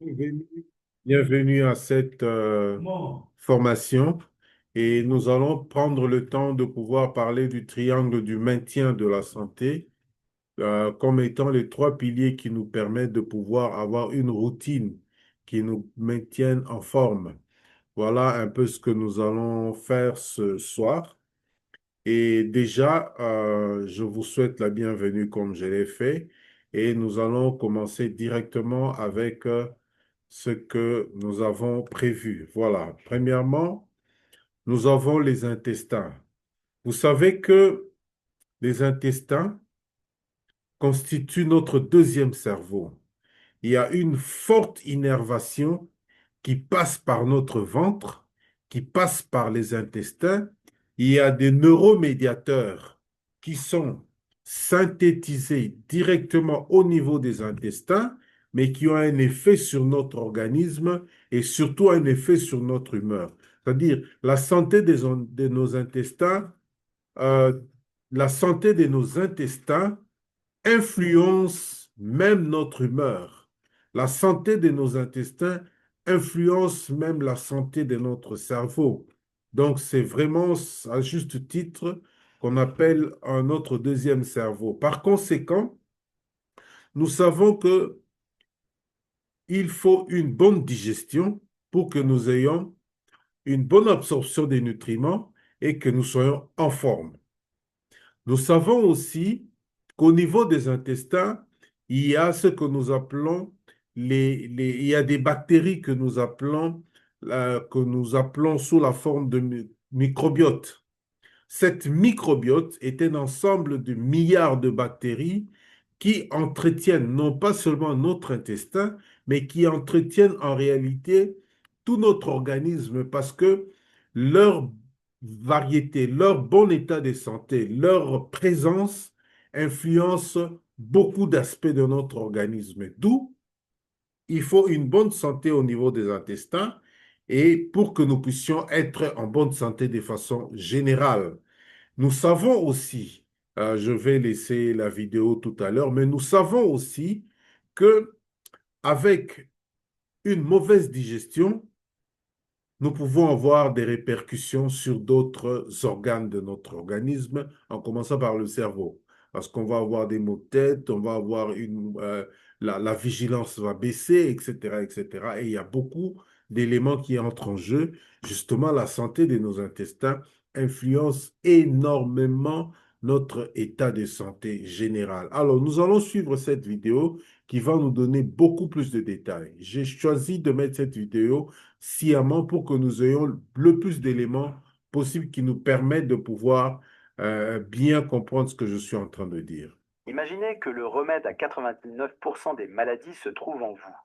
Bienvenue bienvenue à cette formation et nous allons prendre le temps de pouvoir parler du triangle du maintien de la santé comme étant les trois piliers qui nous permettent de pouvoir avoir une routine qui nous maintienne en forme. Voilà un peu ce que nous allons faire ce soir. Et déjà, je vous souhaite la bienvenue comme je l'ai fait. Et nous allons commencer directement avec ce que nous avons prévu. Voilà. Premièrement, nous avons les intestins. Vous savez que les intestins constituent notre deuxième cerveau. Il y a une forte innervation qui passe par notre ventre, qui passe par les intestins. Il y a des neuromédiateurs qui sont synthétisés directement au niveau des intestins, mais qui ont un effet sur notre organisme et surtout un effet sur notre humeur. C'est-à-dire la santé de nos intestins, euh, la santé de nos intestins influence même notre humeur. La santé de nos intestins influence même la santé de notre cerveau. Donc, c'est vraiment à juste titre qu'on appelle un autre deuxième cerveau. Par conséquent, nous savons que il faut une bonne digestion pour que nous ayons une bonne absorption des nutriments et que nous soyons en forme. Nous savons aussi qu'au niveau des intestins, il y a ce que nous appelons il y a des bactéries que nous appelons sous la forme de microbiote. Cette microbiote est un ensemble de milliards de bactéries qui entretiennent non pas seulement notre intestin, mais qui entretiennent en réalité tout notre organisme parce que leur variété, leur bon état de santé, leur présence influence beaucoup d'aspects de notre organisme. D'où il faut une bonne santé au niveau des intestins et pour que nous puissions être en bonne santé de façon générale. Nous savons aussi, je vais laisser la vidéo tout à l'heure, mais nous savons aussi que avec une mauvaise digestion, nous pouvons avoir des répercussions sur d'autres organes de notre organisme, en commençant par le cerveau. Parce qu'on va avoir des maux de tête, on va avoir la vigilance va baisser, etc., etc. Et il y a beaucoup d'éléments qui entrent en jeu. Justement, la santé de nos intestins influence énormément notre état de santé général. Alors, nous allons suivre cette vidéo qui va nous donner beaucoup plus de détails. J'ai choisi de mettre cette vidéo sciemment pour que nous ayons le plus d'éléments possibles qui nous permettent de pouvoir bien comprendre ce que je suis en train de dire. Imaginez que le remède à 99% des maladies se trouve en vous.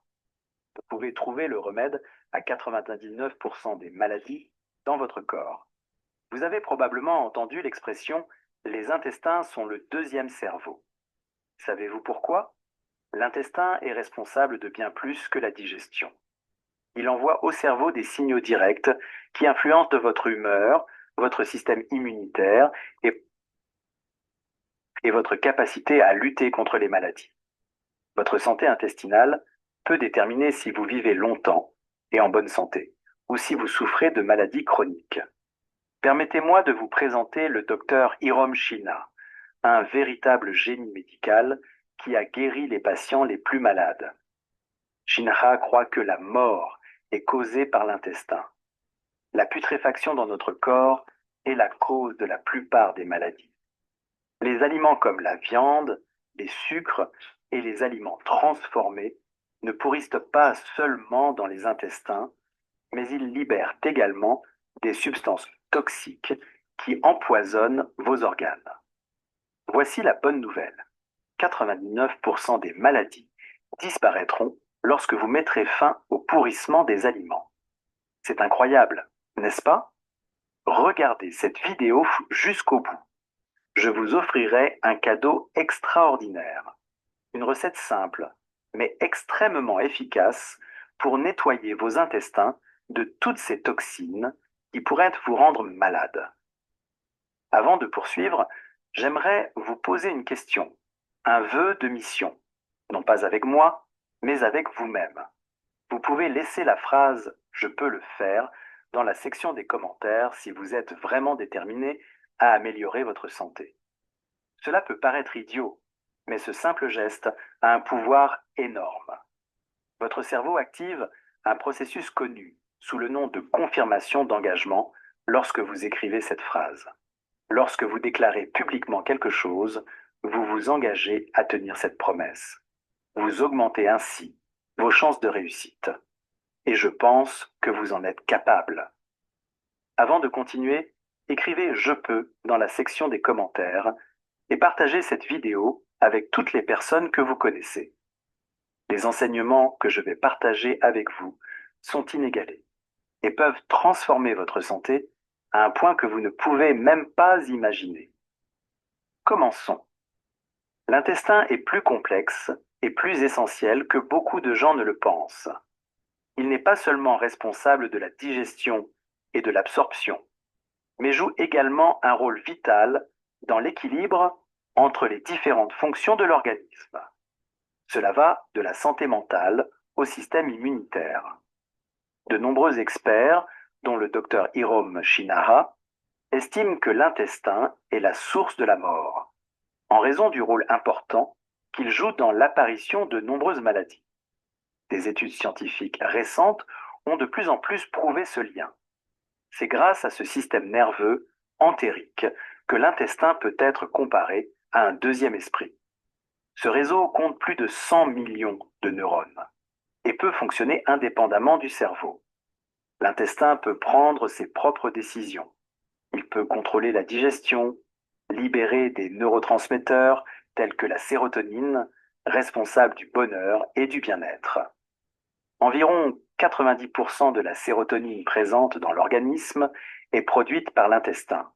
Vous pouvez trouver le remède à 99% des maladies dans votre corps. Vous avez probablement entendu l'expression les intestins sont le deuxième cerveau. Savez-vous pourquoi? L'intestin est responsable de bien plus que la digestion. Il envoie au cerveau des signaux directs qui influencent de votre humeur, votre système immunitaire et, et votre capacité à lutter contre les maladies. Votre santé intestinale peut déterminer si vous vivez longtemps et en bonne santé, ou si vous souffrez de maladies chroniques. Permettez-moi de vous présenter le docteur Hirom Shina, un véritable génie médical qui a guéri les patients les plus malades. Shinra croit que la mort est causée par l'intestin. La putréfaction dans notre corps est la cause de la plupart des maladies. Les aliments comme la viande, les sucres et les aliments transformés ne pourrissent pas seulement dans les intestins, mais ils libèrent également des substances toxiques qui empoisonnent vos organes. Voici la bonne nouvelle. 99% des maladies disparaîtront lorsque vous mettrez fin au pourrissement des aliments. C'est incroyable, n'est-ce pas? Regardez cette vidéo jusqu'au bout. Je vous offrirai un cadeau extraordinaire. Une recette simple, mais extrêmement efficace pour nettoyer vos intestins de toutes ces toxines qui pourraient vous rendre malade. Avant de poursuivre, j'aimerais vous poser une question, un vœu de mission, non pas avec moi, mais avec vous-même. Vous pouvez laisser la phrase « Je peux le faire » dans la section des commentaires si vous êtes vraiment déterminé à améliorer votre santé. Cela peut paraître idiot, mais ce simple geste a un pouvoir énorme. Votre cerveau active un processus connu sous le nom de confirmation d'engagement lorsque vous écrivez cette phrase. Lorsque vous déclarez publiquement quelque chose, vous vous engagez à tenir cette promesse. Vous augmentez ainsi vos chances de réussite. Et je pense que vous en êtes capable. Avant de continuer, écrivez « Je peux » dans la section des commentaires et partagez cette vidéo avec toutes les personnes que vous connaissez. Les enseignements que je vais partager avec vous sont inégalés et peuvent transformer votre santé à un point que vous ne pouvez même pas imaginer. Commençons. L'intestin est plus complexe et plus essentiel que beaucoup de gens ne le pensent. Il n'est pas seulement responsable de la digestion et de l'absorption, mais joue également un rôle vital dans l'équilibre entre les différentes fonctions de l'organisme. Cela va de la santé mentale au système immunitaire. De nombreux experts, dont le docteur Hirom Shinaha, estiment que l'intestin est la source de la mort, en raison du rôle important qu'il joue dans l'apparition de nombreuses maladies. Des études scientifiques récentes ont de plus en plus prouvé ce lien. C'est grâce à ce système nerveux entérique que l'intestin peut être comparé à un deuxième esprit. Ce réseau compte plus de 100 millions de neurones et peut fonctionner indépendamment du cerveau. L'intestin peut prendre ses propres décisions. Il peut contrôler la digestion, libérer des neurotransmetteurs tels que la sérotonine, responsable du bonheur et du bien-être. Environ 90% de la sérotonine présente dans l'organisme est produite par l'intestin.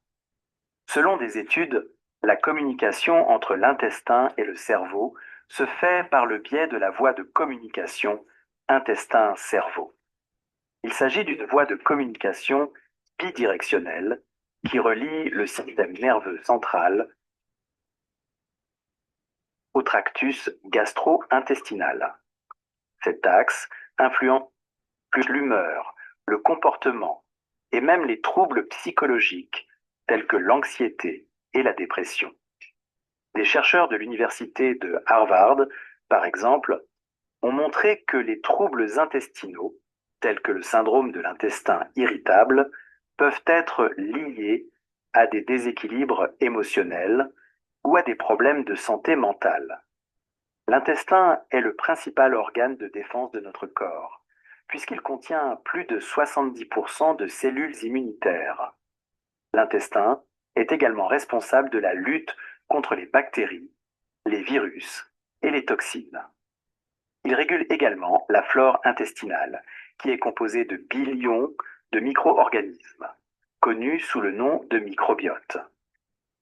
Selon des études, la communication entre l'intestin et le cerveau se fait par le biais de la voie de communication intestin-cerveau. Il s'agit d'une voie de communication bidirectionnelle qui relie le système nerveux central au tractus gastro-intestinal. Cet axe influence l'humeur, le comportement et même les troubles psychologiques tels que l'anxiété et la dépression. Des chercheurs de l'université de Harvard, par exemple, ont montré que les troubles intestinaux, tels que le syndrome de l'intestin irritable, peuvent être liés à des déséquilibres émotionnels ou à des problèmes de santé mentale. L'intestin est le principal organe de défense de notre corps, puisqu'il contient plus de 70% de cellules immunitaires. L'intestin est également responsable de la lutte contre les bactéries, les virus et les toxines. Il régule également la flore intestinale, qui est composée de billions de micro-organismes, connus sous le nom de microbiote.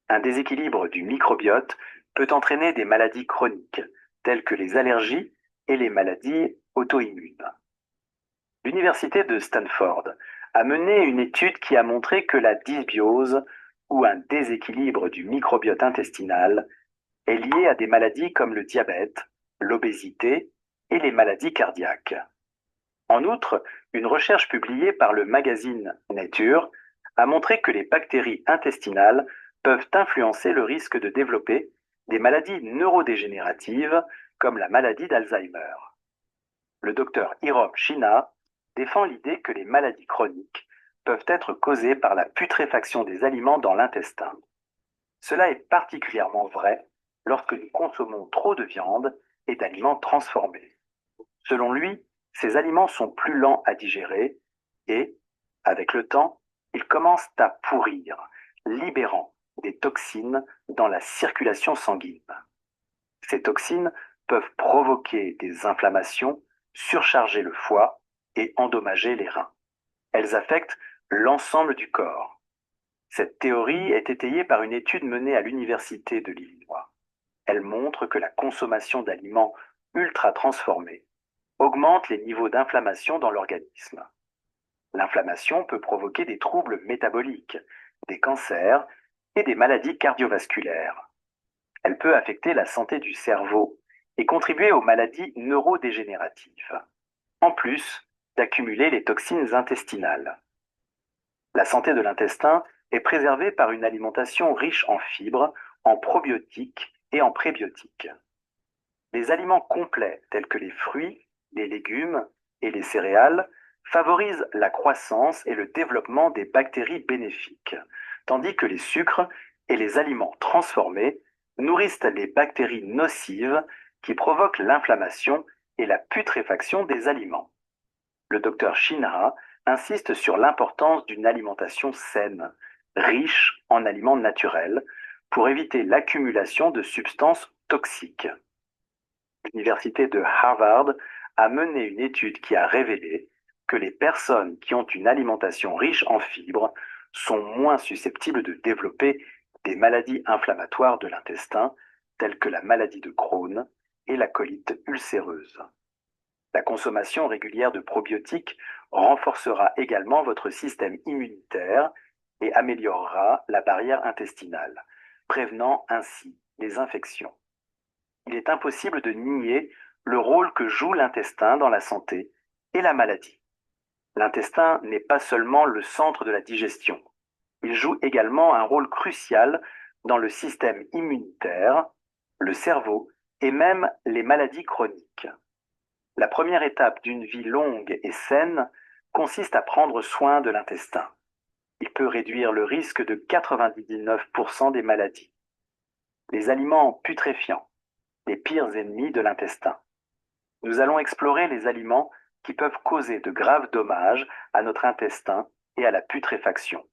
Un déséquilibre du microbiote peut entraîner des maladies chroniques, telles que les allergies et les maladies auto-immunes. L'université de Stanford a mené une étude qui a montré que la dysbiose ou un déséquilibre du microbiote intestinal est lié à des maladies comme le diabète, l'obésité et les maladies cardiaques. En outre, une recherche publiée par le magazine Nature a montré que les bactéries intestinales peuvent influencer le risque de développer des maladies neurodégénératives comme la maladie d'Alzheimer. Le docteur Hirom Shina défend l'idée que les maladies chroniques peuvent être causées par la putréfaction des aliments dans l'intestin. Cela est particulièrement vrai lorsque nous consommons trop de viande et d'aliments transformés. Selon lui, ces aliments sont plus lents à digérer et, avec le temps, ils commencent à pourrir, libérant des toxines dans la circulation sanguine. Ces toxines peuvent provoquer des inflammations, surcharger le foie et endommager les reins. Elles affectent l'ensemble du corps. Cette théorie est étayée par une étude menée à l'Université de l'Illinois. Elle montre que la consommation d'aliments ultra transformés augmente les niveaux d'inflammation dans l'organisme. L'inflammation peut provoquer des troubles métaboliques, des cancers et des maladies cardiovasculaires. Elle peut affecter la santé du cerveau et contribuer aux maladies neurodégénératives. en plus d'accumuler les toxines intestinales. La santé de l'intestin est préservée par une alimentation riche en fibres, en probiotiques et en prébiotiques. Les aliments complets tels que les fruits, les légumes et les céréales favorisent la croissance et le développement des bactéries bénéfiques, tandis que les sucres et les aliments transformés nourrissent les bactéries nocives qui provoquent l'inflammation et la putréfaction des aliments. Le docteur Shinra insiste sur l'importance d'une alimentation saine, riche en aliments naturels, pour éviter l'accumulation de substances toxiques. L'université de Harvard a mené une étude qui a révélé que les personnes qui ont une alimentation riche en fibres sont moins susceptibles de développer des maladies inflammatoires de l'intestin, telles que la maladie de Crohn et la colite ulcéreuse. La consommation régulière de probiotiques renforcera également votre système immunitaire et améliorera la barrière intestinale, prévenant ainsi les infections. Il est impossible de nier le rôle que joue l'intestin dans la santé et la maladie. L'intestin n'est pas seulement le centre de la digestion, il joue également un rôle crucial dans le système immunitaire, le cerveau et même les maladies chroniques. La première étape d'une vie longue et saine consiste à prendre soin de l'intestin. Il peut réduire le risque de 99% des maladies. Les aliments putréfiants, les pires ennemis de l'intestin. Nous allons explorer les aliments qui peuvent causer de graves dommages à notre intestin et à la putréfaction,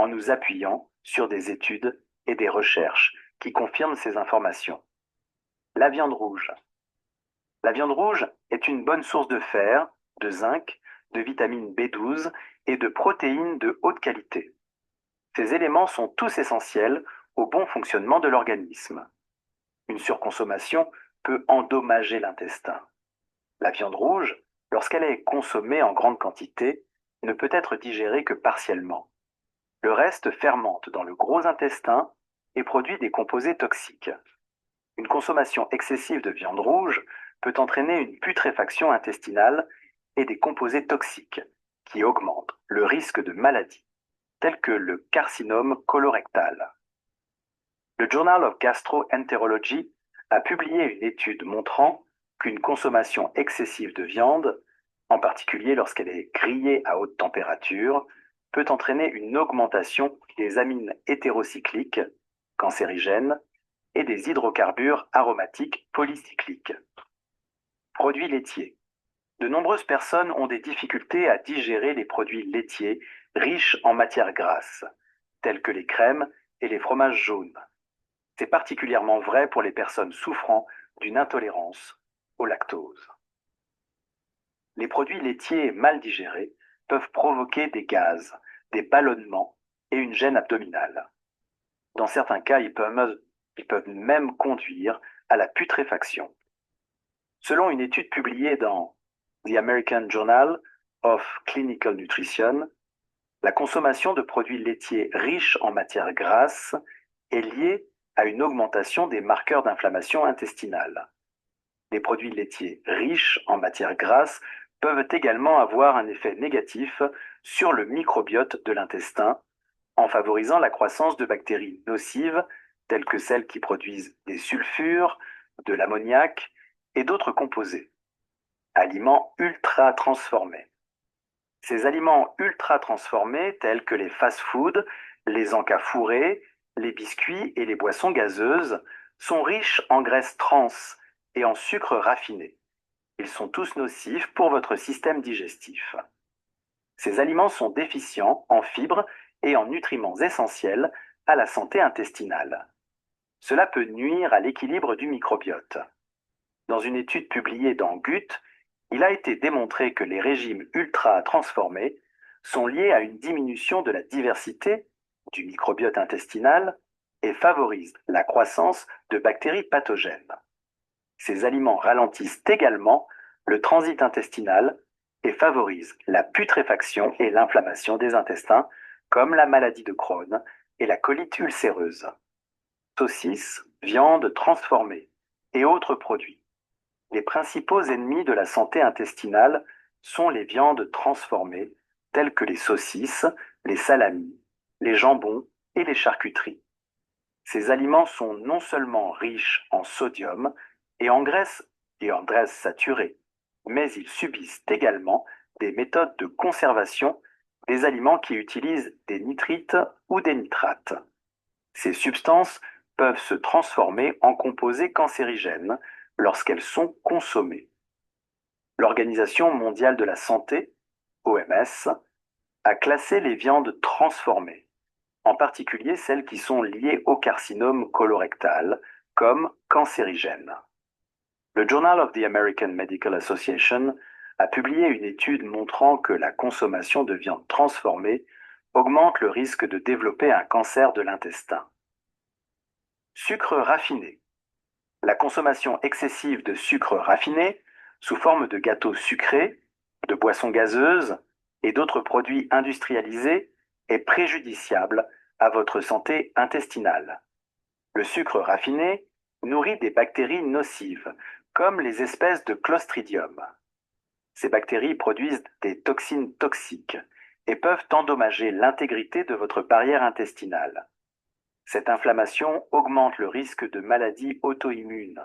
en nous appuyant sur des études et des recherches qui confirment ces informations. La viande rouge. La viande rouge est une bonne source de fer, de zinc, de vitamine B12 et de protéines de haute qualité. Ces éléments sont tous essentiels au bon fonctionnement de l'organisme. Une surconsommation peut endommager l'intestin. La viande rouge, lorsqu'elle est consommée en grande quantité, ne peut être digérée que partiellement. Le reste fermente dans le gros intestin et produit des composés toxiques. Une consommation excessive de viande rouge peut entraîner une putréfaction intestinale et des composés toxiques qui augmentent le risque de maladies, telles que le carcinome colorectal. Le Journal of Gastroenterology a publié une étude montrant qu'une consommation excessive de viande, en particulier lorsqu'elle est grillée à haute température, peut entraîner une augmentation des amines hétérocycliques, cancérigènes, et des hydrocarbures aromatiques polycycliques. Produits laitiers. De nombreuses personnes ont des difficultés à digérer les produits laitiers riches en matières grasses, tels que les crèmes et les fromages jaunes. C'est particulièrement vrai pour les personnes souffrant d'une intolérance au lactose. Les produits laitiers mal digérés peuvent provoquer des gaz, des ballonnements et une gêne abdominale. Dans certains cas, ils peuvent même conduire à la putréfaction. Selon une étude publiée dans The American Journal of Clinical Nutrition, la consommation de produits laitiers riches en matières grasses est liée à une augmentation des marqueurs d'inflammation intestinale. Les produits laitiers riches en matières grasses peuvent également avoir un effet négatif sur le microbiote de l'intestin en favorisant la croissance de bactéries nocives telles que celles qui produisent des sulfures, de l'ammoniac et d'autres composés. Aliments ultra transformés. Ces aliments ultra transformés tels que les fast-foods, les encas fourrés, les biscuits et les boissons gazeuses sont riches en graisses trans et en sucre raffiné. Ils sont tous nocifs pour votre système digestif. Ces aliments sont déficients en fibres et en nutriments essentiels à la santé intestinale. Cela peut nuire à l'équilibre du microbiote. Dans une étude publiée dans Gut, il a été démontré que les régimes ultra transformés sont liés à une diminution de la diversité du microbiote intestinal et favorisent la croissance de bactéries pathogènes. Ces aliments ralentissent également le transit intestinal et favorisent la putréfaction et l'inflammation des intestins, comme la maladie de Crohn et la colite ulcéreuse. Saucisses, viande transformée et autres produits. Les principaux ennemis de la santé intestinale sont les viandes transformées, telles que les saucisses, les salamis, les jambons et les charcuteries. Ces aliments sont non seulement riches en sodium et en graisses saturées, mais ils subissent également des méthodes de conservation des aliments qui utilisent des nitrites ou des nitrates. Ces substances peuvent se transformer en composés cancérigènes lorsqu'elles sont consommées. L'Organisation mondiale de la santé, OMS, a classé les viandes transformées, en particulier celles qui sont liées au carcinome colorectal, comme cancérigènes. Le Journal of the American Medical Association a publié une étude montrant que la consommation de viande transformée augmente le risque de développer un cancer de l'intestin. Sucre raffiné. La consommation excessive de sucre raffiné, sous forme de gâteaux sucrés, de boissons gazeuses et d'autres produits industrialisés, est préjudiciable à votre santé intestinale. Le sucre raffiné nourrit des bactéries nocives, comme les espèces de Clostridium. Ces bactéries produisent des toxines toxiques et peuvent endommager l'intégrité de votre barrière intestinale. Cette inflammation augmente le risque de maladies auto-immunes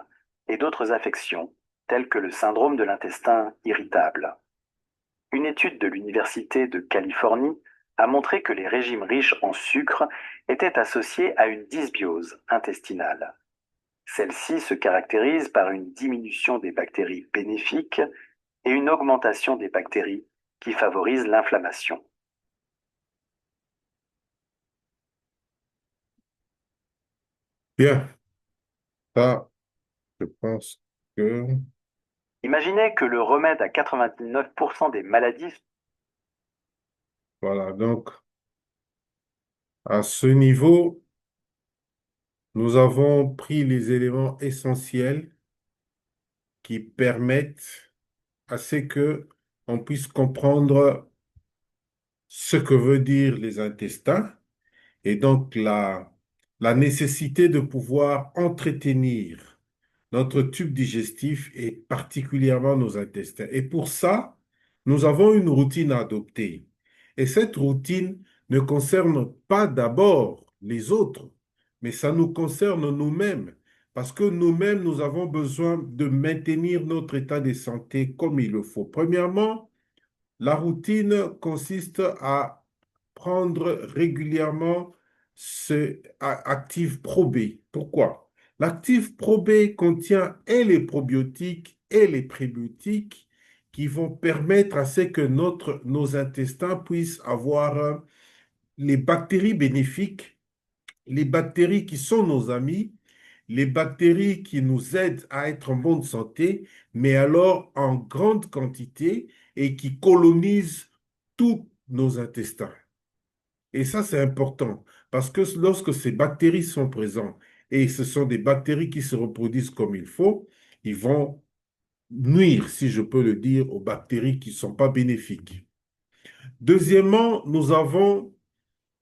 et d'autres affections, telles que le syndrome de l'intestin irritable. Une étude de l'Université de Californie a montré que les régimes riches en sucre étaient associés à une dysbiose intestinale. Celle-ci se caractérise par une diminution des bactéries bénéfiques et une augmentation des bactéries qui favorisent l'inflammation. Bien, ça, je pense que... Imaginez que le remède à 99% des maladies. Voilà, donc à ce niveau, nous avons pris les éléments essentiels qui permettent à ce que on puisse comprendre ce que veut dire les intestins et donc la nécessité de pouvoir entretenir notre tube digestif et particulièrement nos intestins. Et pour ça, nous avons une routine à adopter. Et cette routine ne concerne pas d'abord les autres, mais ça nous concerne nous-mêmes. Parce que nous-mêmes, nous avons besoin de maintenir notre état de santé comme il le faut. Premièrement, la routine consiste à prendre régulièrement ce actif probé. Pourquoi? L'actif probé contient et les probiotiques et les prébiotiques qui vont permettre à ce que nos intestins puissent avoir les bactéries bénéfiques, les bactéries qui sont nos amis, les bactéries qui nous aident à être en bonne santé, mais alors en grande quantité et qui colonisent tous nos intestins. Et ça, c'est important parce que lorsque ces bactéries sont présentes et ce sont des bactéries qui se reproduisent comme il faut, ils vont nuire, si je peux le dire, aux bactéries qui ne sont pas bénéfiques. Deuxièmement, nous avons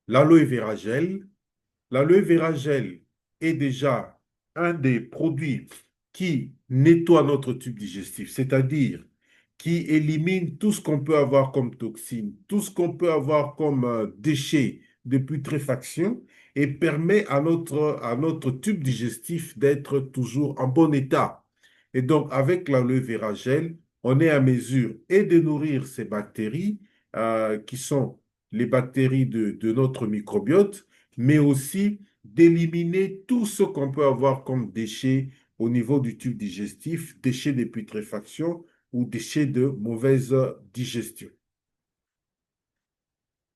l'aloe vera gel. L'aloe vera gel est déjà un des produits qui nettoie notre tube digestif, c'est-à-dire qui élimine tout ce qu'on peut avoir comme toxines, tout ce qu'on peut avoir comme déchets de putréfaction et permet à notre tube digestif d'être toujours en bon état. Et donc, avec l'aloe vera gel, on est à mesure et de nourrir ces bactéries qui sont les bactéries de notre microbiote, mais aussi d'éliminer tout ce qu'on peut avoir comme déchets au niveau du tube digestif, déchets de putréfaction ou déchets de mauvaise digestion.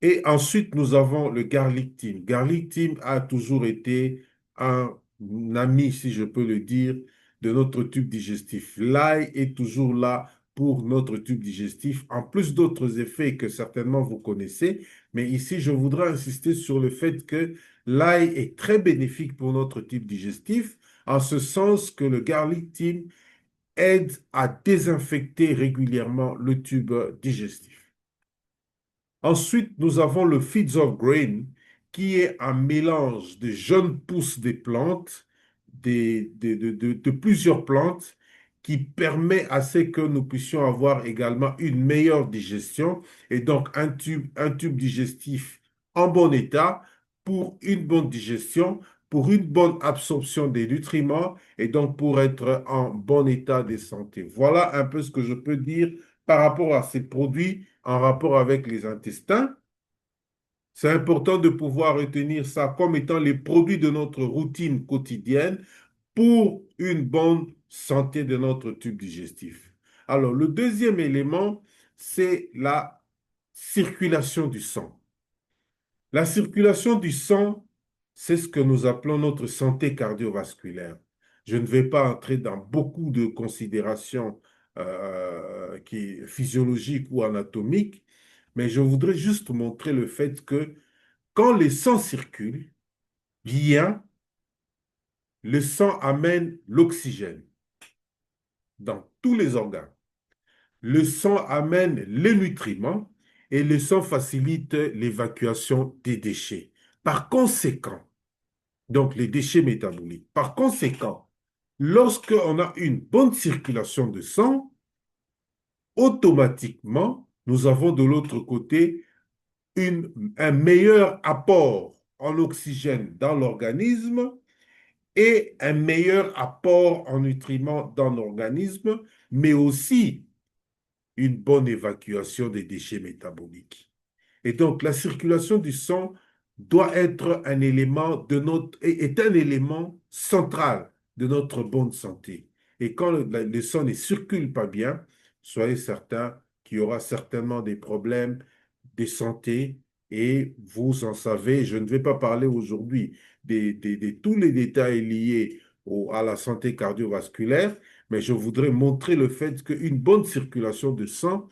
Et ensuite, nous avons le garlic thyme. Garlic thyme a toujours été un ami, si je peux le dire, de notre tube digestif. L'ail est toujours là pour notre tube digestif, en plus d'autres effets que certainement vous connaissez. Mais ici, je voudrais insister sur le fait que l'ail est très bénéfique pour notre tube digestif, en ce sens que le garlic thyme aide à désinfecter régulièrement le tube digestif. Ensuite, nous avons le Feeds of Grain, qui est un mélange de jeunes pousses des plantes, de plusieurs plantes, qui permet à ce que nous puissions avoir également une meilleure digestion et donc un tube digestif en bon état pour une bonne digestion, pour une bonne absorption des nutriments et donc pour être en bon état de santé. Voilà un peu ce que je peux dire par rapport à ces produits en rapport avec les intestins. C'est important de pouvoir retenir ça comme étant les produits de notre routine quotidienne pour une bonne santé de notre tube digestif. Alors, le deuxième élément, c'est la circulation du sang. La circulation du sang, c'est ce que nous appelons notre santé cardiovasculaire. Je ne vais pas entrer dans beaucoup de considérations physiologiques ou anatomiques, mais je voudrais juste montrer le fait que quand le sang circule bien, le sang amène l'oxygène dans tous les organes. Le sang amène les nutriments et le sang facilite l'évacuation des déchets. Par conséquent, donc les déchets métaboliques. Par conséquent, lorsqu'on a une bonne circulation de sang, automatiquement, nous avons de l'autre côté un meilleur apport en oxygène dans l'organisme et un meilleur apport en nutriments dans l'organisme, mais aussi une bonne évacuation des déchets métaboliques. Et donc, la circulation du sang doit être un élément est un élément central de notre bonne santé. Et quand le sang ne circule pas bien, soyez certains qu'il y aura certainement des problèmes de santé et vous en savez, je ne vais pas parler aujourd'hui de tous les détails liés à la santé cardiovasculaire, mais je voudrais montrer le fait qu'une bonne circulation de sang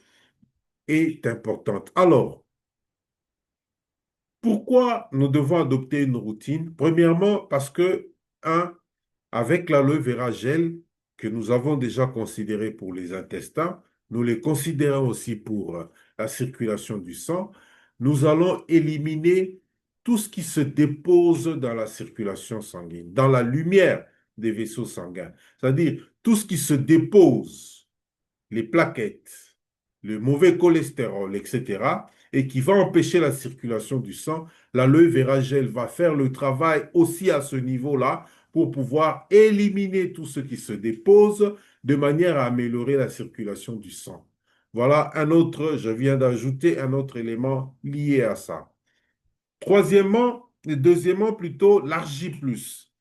est importante. Alors, pourquoi nous devons adopter une routine? Premièrement, parce que, un, avec l'aloe vera gel que nous avons déjà considéré pour les intestins, nous les considérons aussi pour la circulation du sang, nous allons éliminer tout ce qui se dépose dans la circulation sanguine, dans la lumière des vaisseaux sanguins. C'est-à-dire tout ce qui se dépose, les plaquettes, le mauvais cholestérol, etc., et qui va empêcher la circulation du sang, l'aloe vera gel va faire le travail aussi à ce niveau-là pour pouvoir éliminer tout ce qui se dépose de manière à améliorer la circulation du sang. Voilà un autre, je viens d'ajouter un autre élément lié à ça. Deuxièmement plutôt, l'argi plus.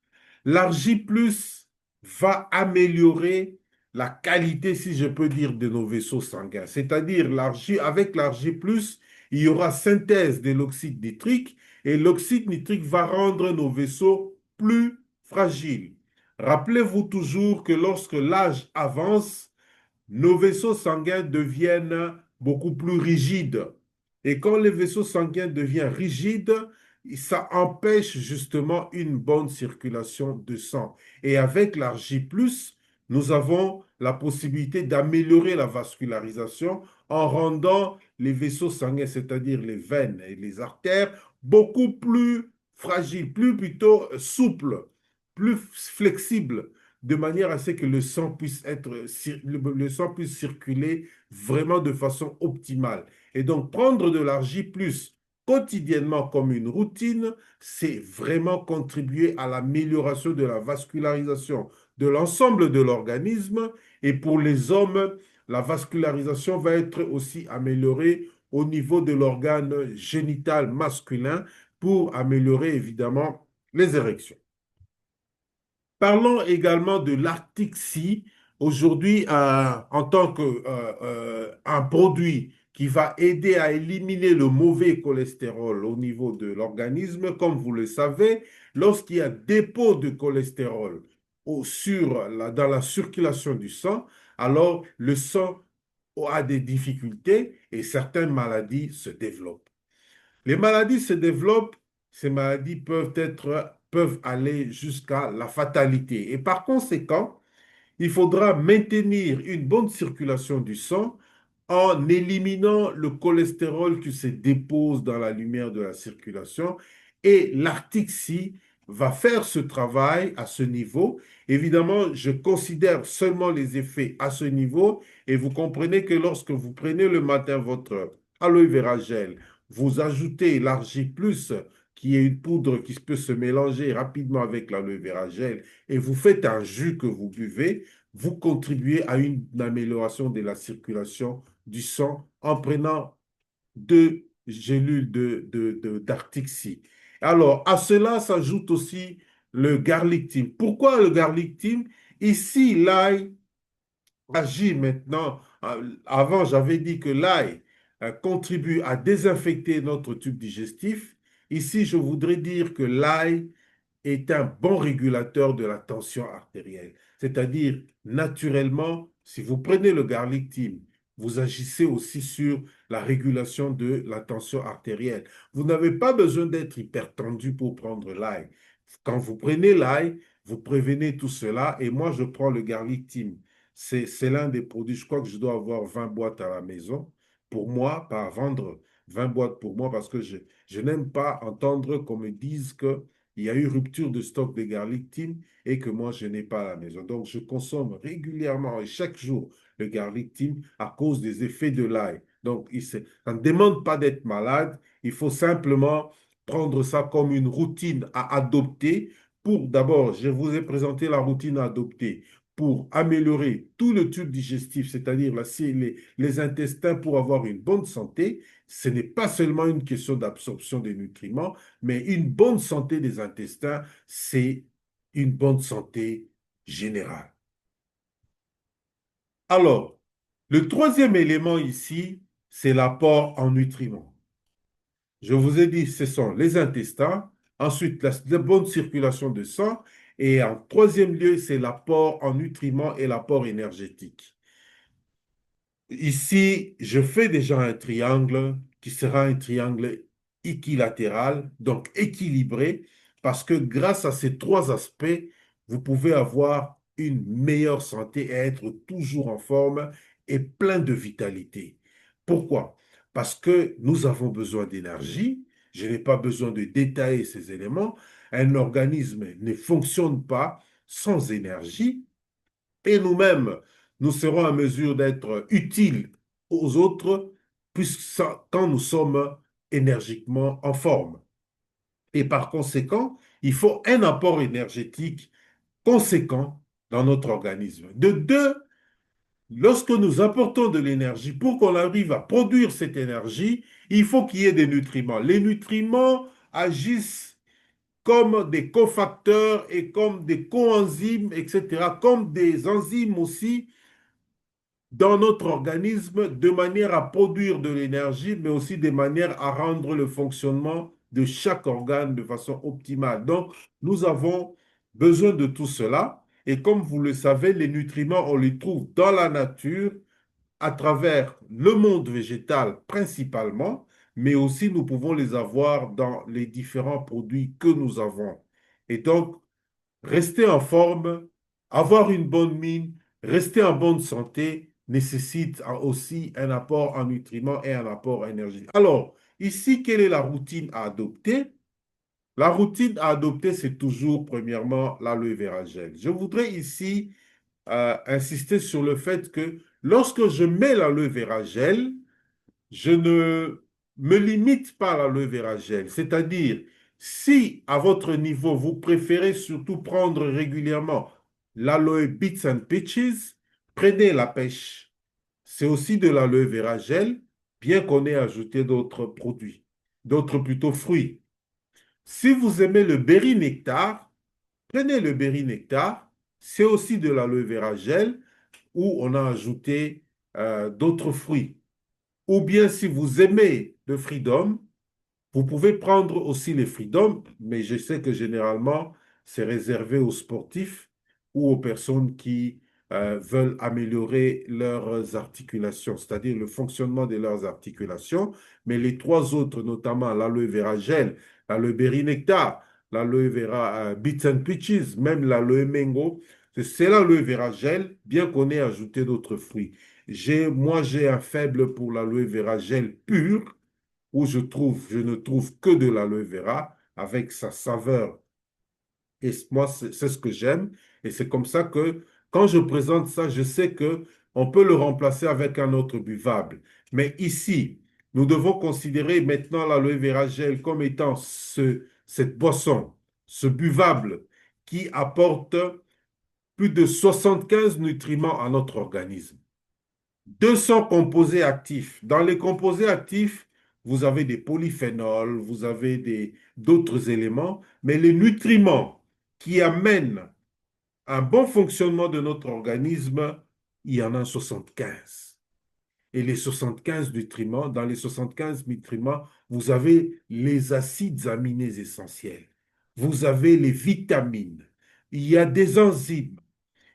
L'argi plus va améliorer la qualité, si je peux dire, de nos vaisseaux sanguins. C'est-à-dire, avec l'argi plus, il y aura synthèse de l'oxyde nitrique et l'oxyde nitrique va rendre nos vaisseaux plus fragiles. Rappelez-vous toujours que lorsque l'âge avance, nos vaisseaux sanguins deviennent beaucoup plus rigides. Et quand les vaisseaux sanguins deviennent rigides, ça empêche justement une bonne circulation de sang. Et avec l'argi plus, nous avons la possibilité d'améliorer la vascularisation en rendant les vaisseaux sanguins, c'est-à-dire les veines et les artères, beaucoup plus fragiles, plus plutôt souples, plus flexibles de manière à ce que le sang puisse circuler vraiment de façon optimale. Et donc, prendre de l'argile plus quotidiennement comme une routine, c'est vraiment contribuer à l'amélioration de la vascularisation de l'ensemble de l'organisme. Et pour les hommes, la vascularisation va être aussi améliorée au niveau de l'organe génital masculin pour améliorer évidemment les érections. Parlons également de l'Arctic Sea. Aujourd'hui, en tant qu'un produit qui va aider à éliminer le mauvais cholestérol au niveau de l'organisme, comme vous le savez, lorsqu'il y a dépôt de cholestérol dans la circulation du sang, alors le sang a des difficultés et certaines maladies se développent. Les maladies se développent, ces maladies peuvent aller jusqu'à la fatalité. Et par conséquent, il faudra maintenir une bonne circulation du sang en éliminant le cholestérol qui se dépose dans la lumière de la circulation. Et l'Arctic Sea va faire ce travail à ce niveau. Évidemment, je considère seulement les effets à ce niveau et vous comprenez que lorsque vous prenez le matin votre aloe vera gel, vous ajoutez l'argile plus, qui est une poudre qui peut se mélanger rapidement avec l'aloe vera gel, et vous faites un jus que vous buvez, vous contribuez à une amélioration de la circulation du sang en prenant 2 gélules d'Artixi. Alors, à cela s'ajoute aussi le garlic team. Pourquoi le garlic team? Ici, l'ail agit maintenant. Avant, j'avais dit que l'ail contribue à désinfecter notre tube digestif. Ici, je voudrais dire que l'ail est un bon régulateur de la tension artérielle. C'est-à-dire, naturellement, si vous prenez le garlic team, vous agissez aussi sur la régulation de la tension artérielle. Vous n'avez pas besoin d'être hypertendu pour prendre l'ail. Quand vous prenez l'ail, vous prévenez tout cela et moi, je prends le garlic team. C'est l'un des produits, je crois que je dois avoir 20 boîtes à la maison pour moi, pas vendre 20 boîtes pour moi parce que je n'aime pas entendre qu'on me dise que il y a eu rupture de stock de garlic team et que moi, je n'ai pas à la maison. Donc, je consomme régulièrement et chaque jour le garlic team à cause des effets de l'ail. Donc, ça ne demande pas d'être malade. Il faut simplement prendre ça comme une routine à adopter. Pour d'abord, je vous ai présenté la routine à adopter pour améliorer tout le tube digestif, c'est-à-dire les intestins pour avoir une bonne santé. Ce n'est pas seulement une question d'absorption des nutriments, mais une bonne santé des intestins, c'est une bonne santé générale. Alors, le troisième élément ici, c'est l'apport en nutriments. Je vous ai dit, ce sont les intestins, ensuite la bonne circulation de sang, et en troisième lieu, c'est l'apport en nutriments et l'apport énergétique. Ici, je fais déjà un triangle qui sera un triangle équilatéral, donc équilibré, parce que grâce à ces trois aspects, vous pouvez avoir une meilleure santé et être toujours en forme et plein de vitalité. Pourquoi? Parce que nous avons besoin d'énergie. Je n'ai pas besoin de détailler ces éléments. Un organisme ne fonctionne pas sans énergie. Et nous-mêmes, nous serons en mesure d'être utiles aux autres quand nous sommes énergiquement en forme. Et par conséquent, il faut un apport énergétique conséquent dans notre organisme. De deux, lorsque nous apportons de l'énergie, pour qu'on arrive à produire cette énergie, il faut qu'il y ait des nutriments. Les nutriments agissent comme des cofacteurs et comme des coenzymes, etc., comme des enzymes aussi dans notre organisme de manière à produire de l'énergie, mais aussi de manière à rendre le fonctionnement de chaque organe de façon optimale. Donc, nous avons besoin de tout cela. Et comme vous le savez, les nutriments, on les trouve dans la nature, à travers le monde végétal principalement, mais aussi nous pouvons les avoir dans les différents produits que nous avons. Et donc, rester en forme, avoir une bonne mine, rester en bonne santé nécessite aussi un apport en nutriments et un apport en énergie. Alors, ici, quelle est la routine à adopter? La routine à adopter, c'est toujours, premièrement, l'aloe vera gel. Je voudrais ici insister sur le fait que lorsque je mets l'aloe vera gel, je ne me limite pas à l'aloe vera gel. C'est-à-dire, si à votre niveau, vous préférez surtout prendre régulièrement l'aloe Bits and Peaches, prenez la pêche. C'est aussi de l'aloe vera gel, bien qu'on ait ajouté d'autres produits, d'autres plutôt fruits. Si vous aimez le berry nectar, prenez le berry nectar. C'est aussi de l'aloe vera gel où on a ajouté d'autres fruits. Ou bien si vous aimez le freedom, vous pouvez prendre aussi les freedom, mais je sais que généralement, c'est réservé aux sportifs ou aux personnes qui veulent améliorer leurs articulations, c'est-à-dire le fonctionnement de leurs articulations. Mais les trois autres, notamment l'aloe vera gel, l'aloe berry nectar, l'aloe vera bits and peaches, même l'aloe mango, c'est l'aloe vera gel, bien qu'on ait ajouté d'autres fruits. Moi, j'ai un faible pour l'aloe vera gel pur où je ne trouve que de l'aloe vera avec sa saveur Et moi, c'est ce que j'aime. Et c'est comme ça que quand je présente ça, je sais que on peut le remplacer avec un autre buvable. Mais ici, nous devons considérer maintenant l'aloe vera gel comme étant cette boisson, ce buvable qui apporte plus de 75 nutriments à notre organisme. 200 composés actifs. Dans les composés actifs, vous avez des polyphénols, vous avez d'autres éléments, mais les nutriments qui amènent un bon fonctionnement de notre organisme, il y en a 75. Et les 75 nutriments, dans les 75 nutriments, vous avez les acides aminés essentiels, vous avez les vitamines, il y a des enzymes,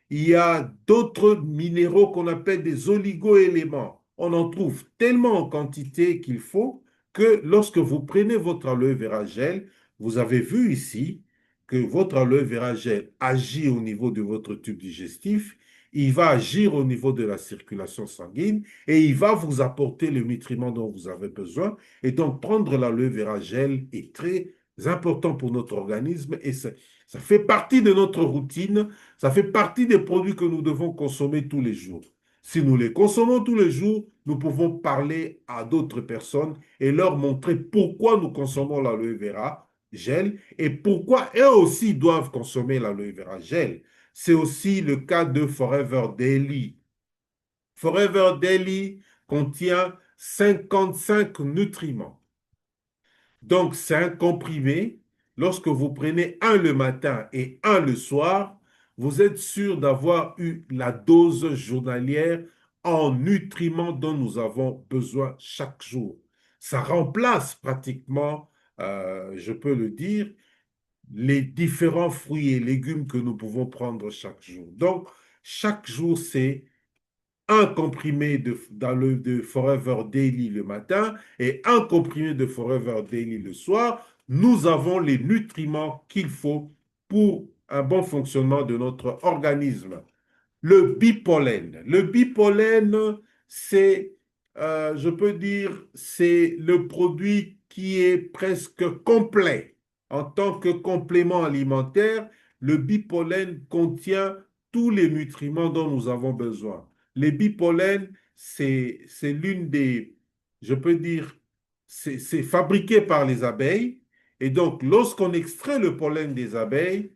il y a d'autres minéraux qu'on appelle des oligo-éléments. On en trouve tellement en quantité qu'il faut que lorsque vous prenez votre aloe vera gel, vous avez vu ici que votre aloe vera gel agit au niveau de votre tube digestif, il va agir au niveau de la circulation sanguine et il va vous apporter les nutriments dont vous avez besoin. Et donc, prendre l'aloe vera gel est très important pour notre organisme et ça fait partie de notre routine, ça fait partie des produits que nous devons consommer tous les jours. Si nous les consommons tous les jours, nous pouvons parler à d'autres personnes et leur montrer pourquoi nous consommons l'aloe vera gel et pourquoi eux aussi doivent consommer l'aloe vera gel. C'est aussi le cas de Forever Daily. Forever Daily contient 55 nutriments. Donc, c'est un comprimé. Lorsque vous prenez un le matin et un le soir, vous êtes sûr d'avoir eu la dose journalière en nutriments dont nous avons besoin chaque jour. Ça remplace pratiquement, je peux le dire, les différents fruits et légumes que nous pouvons prendre chaque jour. Donc, chaque jour, c'est un comprimé de Forever Daily le matin et un comprimé de Forever Daily le soir, nous avons les nutriments qu'il faut pour un bon fonctionnement de notre organisme. Le bipollen. Le bipollen, c'est, je peux dire, c'est le produit qui est presque complet. En tant que complément alimentaire, le bipollen contient tous les nutriments dont nous avons besoin. Les bipollen, c'est l'une des, je peux dire, c'est fabriqué par les abeilles. Et donc, lorsqu'on extrait le pollen des abeilles,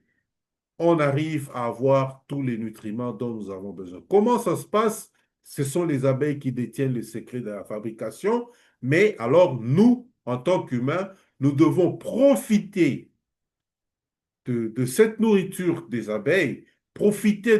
on arrive à avoir tous les nutriments dont nous avons besoin. Comment ça se passe? Ce sont les abeilles qui détiennent le secret de la fabrication, mais alors nous, en tant qu'humains, nous devons profiter de cette nourriture des abeilles, profiter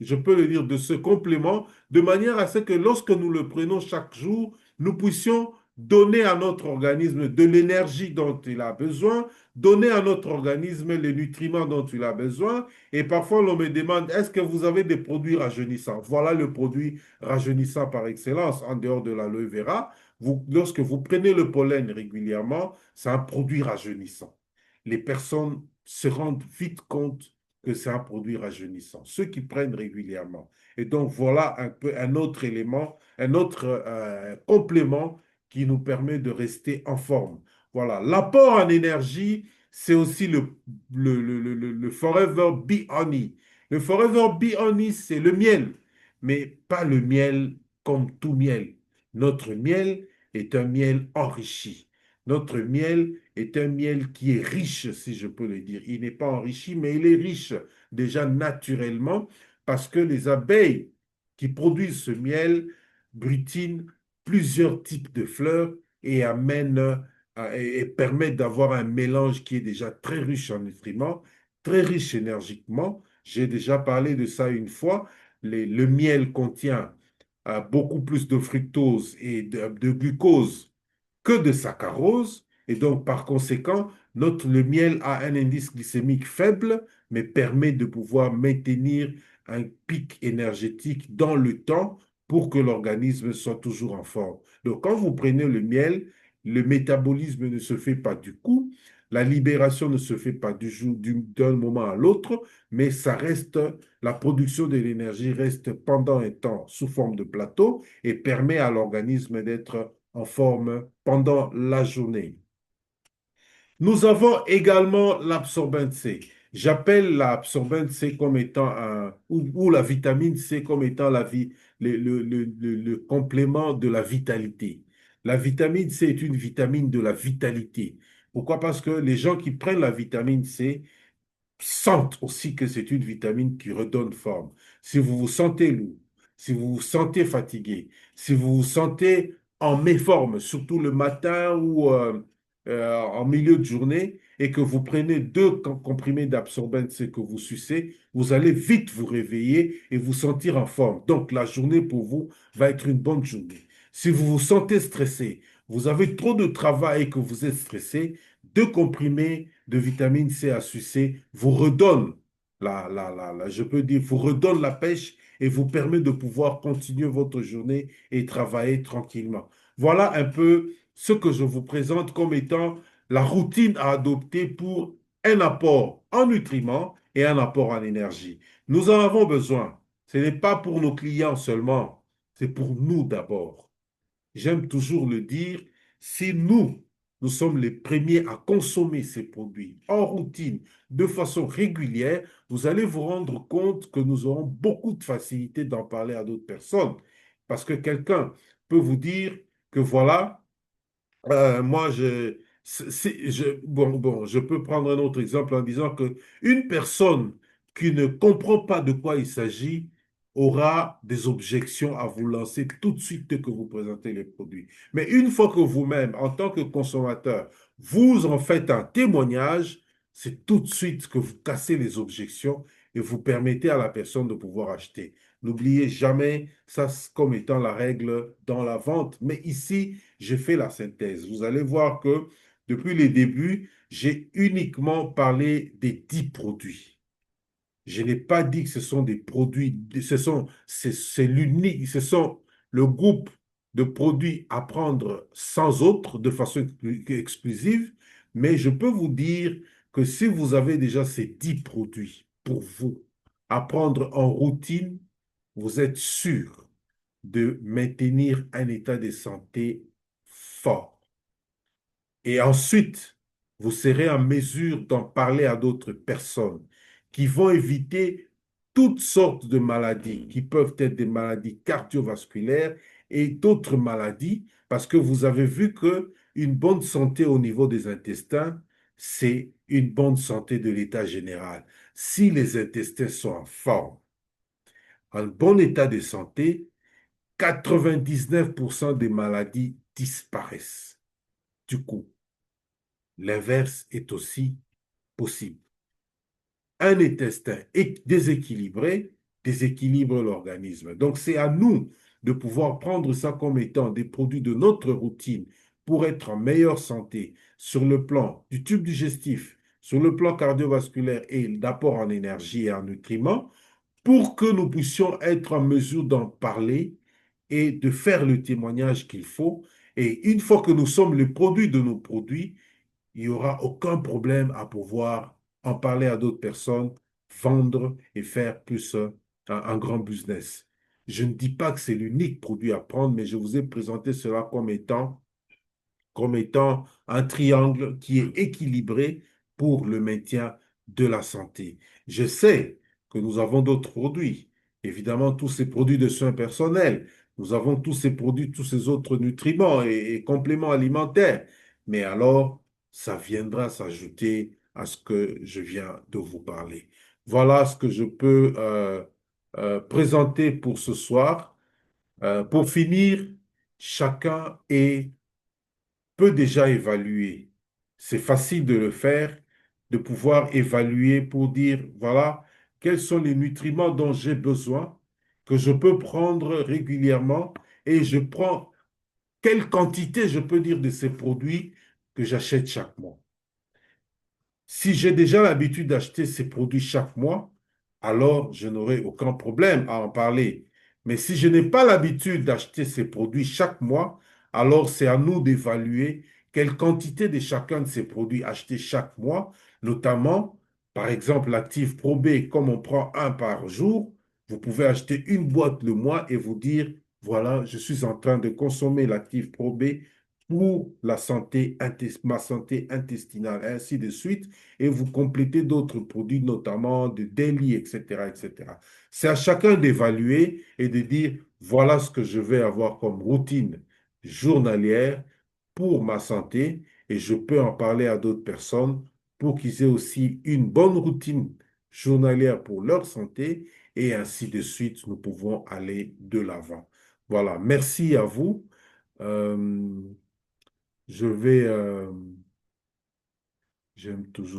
je peux le dire, de ce complément, de manière à ce que lorsque nous le prenons chaque jour, nous puissions donner à notre organisme de l'énergie dont il a besoin, donner à notre organisme les nutriments dont il a besoin. Et parfois, l'on me demande, est-ce que vous avez des produits rajeunissants? Voilà le produit rajeunissant par excellence, en dehors de l'aloe vera. Lorsque vous prenez le pollen régulièrement, c'est un produit rajeunissant. Les personnes se rendent vite compte que c'est un produit rajeunissant, ceux qui prennent régulièrement. Et donc voilà un peu un autre élément, un autre complément qui nous permet de rester en forme. Voilà, l'apport en énergie, c'est aussi le Forever Bee Honey. Le Forever Bee Honey, c'est le miel, mais pas le miel comme tout miel. Notre miel est un miel enrichi. Notre miel est un miel qui est riche, si je peux le dire. Il n'est pas enrichi, mais il est riche déjà naturellement parce que les abeilles qui produisent ce miel butinent plusieurs types de fleurs et amènent et permettent d'avoir un mélange qui est déjà très riche en nutriments, très riche énergiquement. J'ai déjà parlé de ça une fois. Le miel contient beaucoup plus de fructose et de glucose que de saccharose. Et donc, par conséquent, le miel a un indice glycémique faible, mais permet de pouvoir maintenir un pic énergétique dans le temps pour que l'organisme soit toujours en forme. Donc, quand vous prenez le miel, le métabolisme ne se fait pas du coup, la libération ne se fait pas d'un moment à l'autre, mais ça reste, la production de l'énergie reste pendant un temps sous forme de plateau et permet à l'organisme d'être en forme pendant la journée. Nous avons également l'absorbante C. J'appelle l'absorbante C comme étant ou la vitamine C comme étant le complément de la vitalité. La vitamine C est une vitamine de la vitalité. Pourquoi? Parce que les gens qui prennent la vitamine C sentent aussi que c'est une vitamine qui redonne forme. Si vous vous sentez lourd, si vous vous sentez fatigué, si vous vous sentez en méforme, surtout le matin ou en milieu de journée, et que vous prenez deux comprimés d'absorbance C que vous sucez, vous allez vite vous réveiller et vous sentir en forme. Donc la journée pour vous va être une bonne journée. Si vous vous sentez stressé, vous avez trop de travail et que vous êtes stressé, deux comprimés de vitamine C à sucer vous redonnent je peux dire, vous redonne la pêche et vous permet de pouvoir continuer votre journée et travailler tranquillement. Voilà un peu ce que je vous présente comme étant la routine à adopter pour un apport en nutriments et un apport en énergie. Nous en avons besoin. Ce n'est pas pour nos clients seulement, c'est pour nous d'abord. J'aime toujours le dire, si nous sommes les premiers à consommer ces produits en routine, de façon régulière, vous allez vous rendre compte que nous aurons beaucoup de facilité d'en parler à d'autres personnes. Parce que quelqu'un peut vous dire que voilà, moi, je peux prendre un autre exemple en disant que une personne qui ne comprend pas de quoi il s'agit aura des objections à vous lancer tout de suite dès que vous présentez les produits. Mais une fois que vous-même, en tant que consommateur, vous en faites un témoignage, c'est tout de suite que vous cassez les objections et vous permettez à la personne de pouvoir acheter. N'oubliez jamais ça comme étant la règle dans la vente. Mais ici, j'ai fait la synthèse. Vous allez voir que depuis les débuts, j'ai uniquement parlé des 10 produits. Je n'ai pas dit que ce sont des produits, c'est l'unique, ce sont le groupe de produits à prendre sans autre, de façon exclusive, mais je peux vous dire que si vous avez déjà ces 10 produits pour vous à prendre en routine, vous êtes sûr de maintenir un état de santé fort. Et ensuite, vous serez en mesure d'en parler à d'autres personnes qui vont éviter toutes sortes de maladies, qui peuvent être des maladies cardiovasculaires et d'autres maladies, parce que vous avez vu que une bonne santé au niveau des intestins, c'est une bonne santé de l'état général. Si les intestins sont en forme, en bon état de santé, 99% des maladies disparaissent. Du coup, l'inverse est aussi possible. Un intestin déséquilibré déséquilibre l'organisme. Donc, c'est à nous de pouvoir prendre ça comme étant des produits de notre routine pour être en meilleure santé sur le plan du tube digestif, sur le plan cardiovasculaire et d'apport en énergie et en nutriments, pour que nous puissions être en mesure d'en parler et de faire le témoignage qu'il faut. Et une fois que nous sommes le produit de nos produits, il n'y aura aucun problème à pouvoir en parler à d'autres personnes, vendre et faire plus un grand business. Je ne dis pas que c'est l'unique produit à prendre, mais je vous ai présenté cela comme étant un triangle qui est équilibré pour le maintien de la santé. Je sais que nous avons d'autres produits, évidemment tous ces produits de soins personnels, nous avons tous ces produits, tous ces autres nutriments et compléments alimentaires, mais alors ça viendra s'ajouter à ce que je viens de vous parler. Voilà ce que je peux présenter pour ce soir. Pour finir, chacun peut déjà évaluer. C'est facile de le faire, de pouvoir évaluer pour dire, voilà, quels sont les nutriments dont j'ai besoin, que je peux prendre régulièrement, et je prends quelle quantité, je peux dire, de ces produits que j'achète chaque mois. Si j'ai déjà l'habitude d'acheter ces produits chaque mois, alors je n'aurai aucun problème à en parler. Mais si je n'ai pas l'habitude d'acheter ces produits chaque mois, alors c'est à nous d'évaluer quelle quantité de chacun de ces produits achetés chaque mois, notamment, par exemple, l'actif Pro B, comme on prend un par jour, vous pouvez acheter une boîte le mois et vous dire, voilà, je suis en train de consommer l'actif Pro B pour ma santé intestinale, et ainsi de suite, et vous complétez d'autres produits, notamment de daily, etc., etc. C'est à chacun d'évaluer et de dire, voilà ce que je vais avoir comme routine journalière pour ma santé, et je peux en parler à d'autres personnes pour qu'ils aient aussi une bonne routine journalière pour leur santé, et ainsi de suite, nous pouvons aller de l'avant. Voilà, merci à vous. Euh, je vais, j'aime toujours.